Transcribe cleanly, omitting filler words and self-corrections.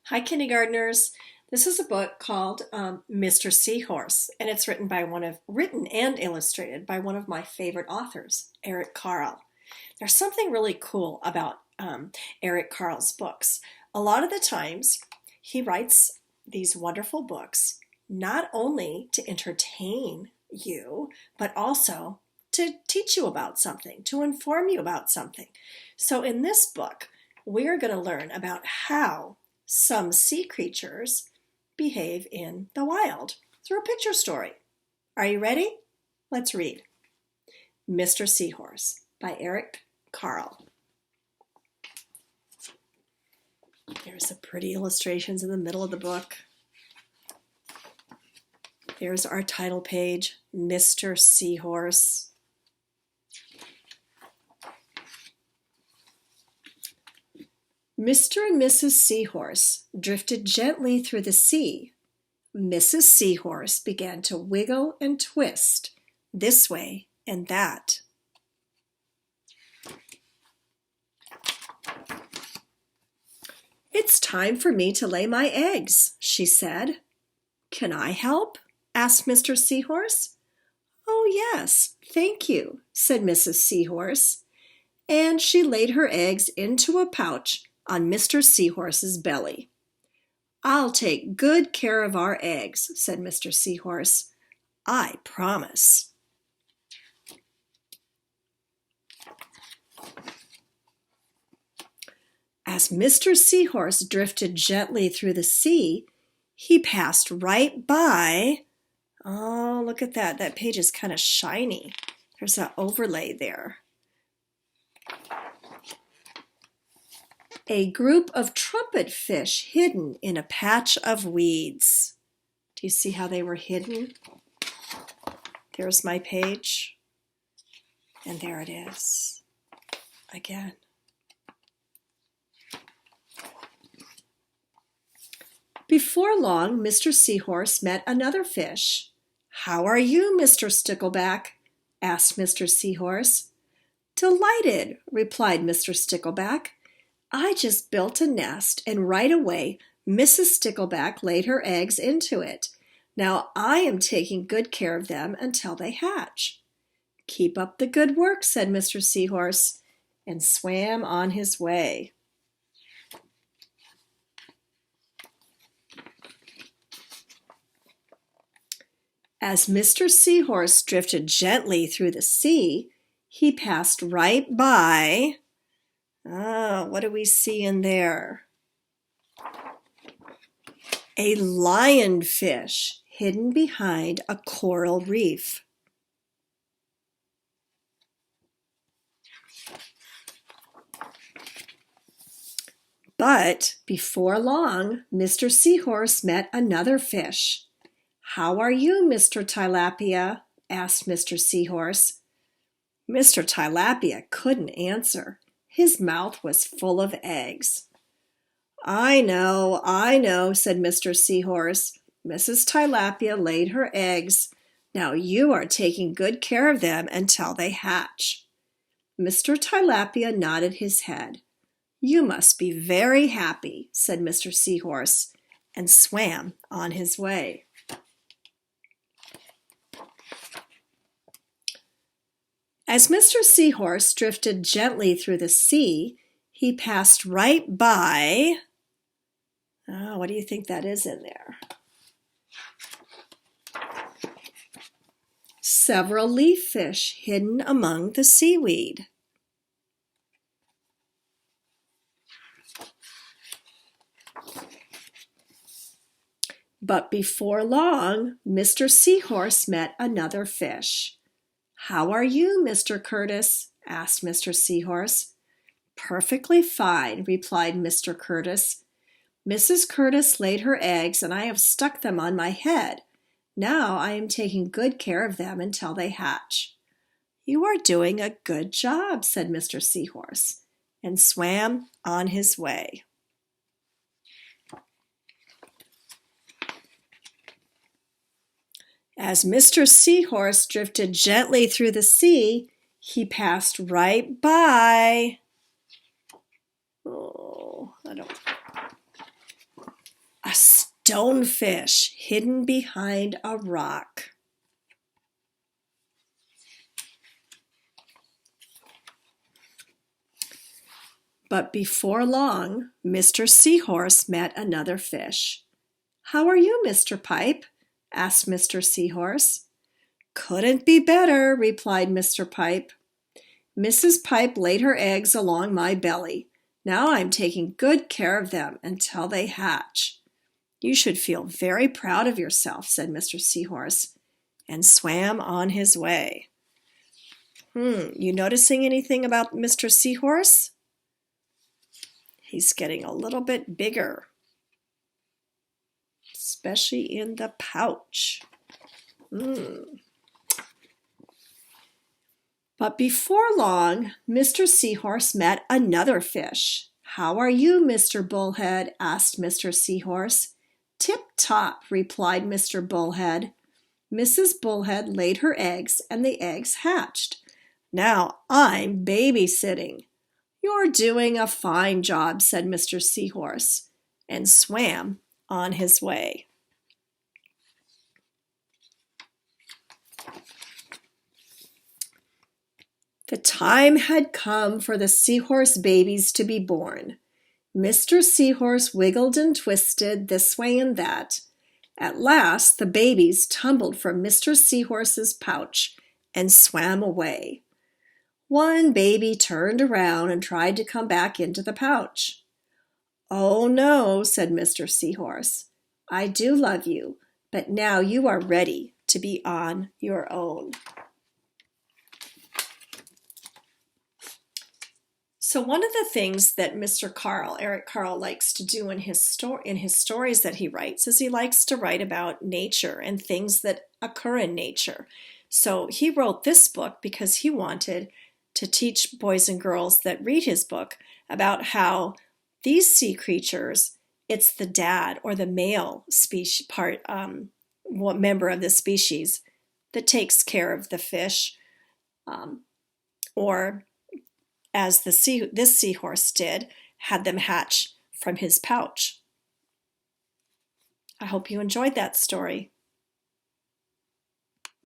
Hi, kindergartners. This is a book called Mr. Seahorse, and it's written and illustrated by one of my favorite authors, Eric Carle. There's something really cool about Eric Carle's books. A lot of the times, he writes these wonderful books not only to entertain you, but also to teach you about something, to inform you about something. So in this book, we're going to learn about how some sea creatures behave in the wild through a picture story. Are you ready? Let's read. Mr. Seahorse by Eric Carle. There's some pretty illustrations in the middle of the book. There's our title page, Mr. Seahorse. Mr. and Mrs. Seahorse drifted gently through the sea. Mrs. Seahorse began to wiggle and twist this way and that. "It's time for me to lay my eggs," she said. "Can I help?" asked Mr. Seahorse. "Oh, yes, thank you," said Mrs. Seahorse, and she laid her eggs into a pouch on Mr. Seahorse's belly. "I'll take good care of our eggs," said Mr. Seahorse. "I promise." As Mr. Seahorse drifted gently through the sea, he passed right by. Oh, look at that. That page is kind of shiny. There's an overlay there. A group of trumpet fish hidden in a patch of weeds. Do you see how they were hidden? There's my page. And there it is. Again. Before long, Mr. Seahorse met another fish. "How are you, Mr. Stickleback?" asked Mr. Seahorse. "Delighted," replied Mr. Stickleback. "I just built a nest, and right away Mrs. Stickleback laid her eggs into it. Now I am taking good care of them until they hatch." "Keep up the good work," said Mr. Seahorse, and swam on his way. As Mr. Seahorse drifted gently through the sea, he passed right by. What do we see in there? A lionfish hidden behind a coral reef. But before long, Mr. Seahorse met another fish. "How are you, Mr. Tilapia?" asked Mr. Seahorse. Mr. Tilapia couldn't answer. His mouth was full of eggs. I know," said Mr. Seahorse. "Mrs. Tilapia laid her eggs. Now you are taking good care of them until they hatch." Mr. Tilapia nodded his head. "You must be very happy," said Mr. Seahorse, and swam on his way. As Mr. Seahorse drifted gently through the sea, he passed right by. What do you think that is in there? Several leaf fish hidden among the seaweed. But before long, Mr. Seahorse met another fish. "How are you, Mr. Curtis?" asked Mr. Seahorse. "Perfectly fine," replied Mr. Curtis. "Mrs. Curtis laid her eggs, and I have stuck them on my head. Now I am taking good care of them until they hatch." "You are doing a good job," said Mr. Seahorse, and swam on his way. As Mr. Seahorse drifted gently through the sea, he passed right by. I don't stonefish hidden behind a rock. But before long, Mr. Seahorse met another fish. "How are you, Mr. Pipe?" asked Mr. Seahorse. "Couldn't be better," replied Mr. Pipe. "Mrs. Pipe laid her eggs along my belly. Now I'm taking good care of them until they hatch." "You should feel very proud of yourself," said Mr. Seahorse, and swam on his way. You noticing anything about Mr. Seahorse? He's getting a little bit bigger, especially in the pouch. But before long, Mr. Seahorse met another fish. "How are you, Mr. Bullhead?" asked Mr. Seahorse. "Tip-top," replied Mr. Bullhead. Mrs. Bullhead laid her eggs, and the eggs hatched. "Now I'm babysitting." "You're doing a fine job," said Mr. Seahorse, and swam on his way. The time had come for the Seahorse babies to be born. Mr. Seahorse wiggled and twisted this way and that. At last the babies tumbled from Mr. Seahorse's pouch and swam away. One baby turned around and tried to come back into the pouch. "Oh no," said Mr. Seahorse. "I do love you, but now you are ready to be on your own." So one of the things that Mr. Carle, Eric Carle, likes to do in his stories that he writes is he likes to write about nature and things that occur in nature. So he wrote this book because he wanted to teach boys and girls that read his book about how these sea creatures, it's the dad or the male species member of the species that takes care of the fish, or as this seahorse did, had them hatch from his pouch. I hope you enjoyed that story.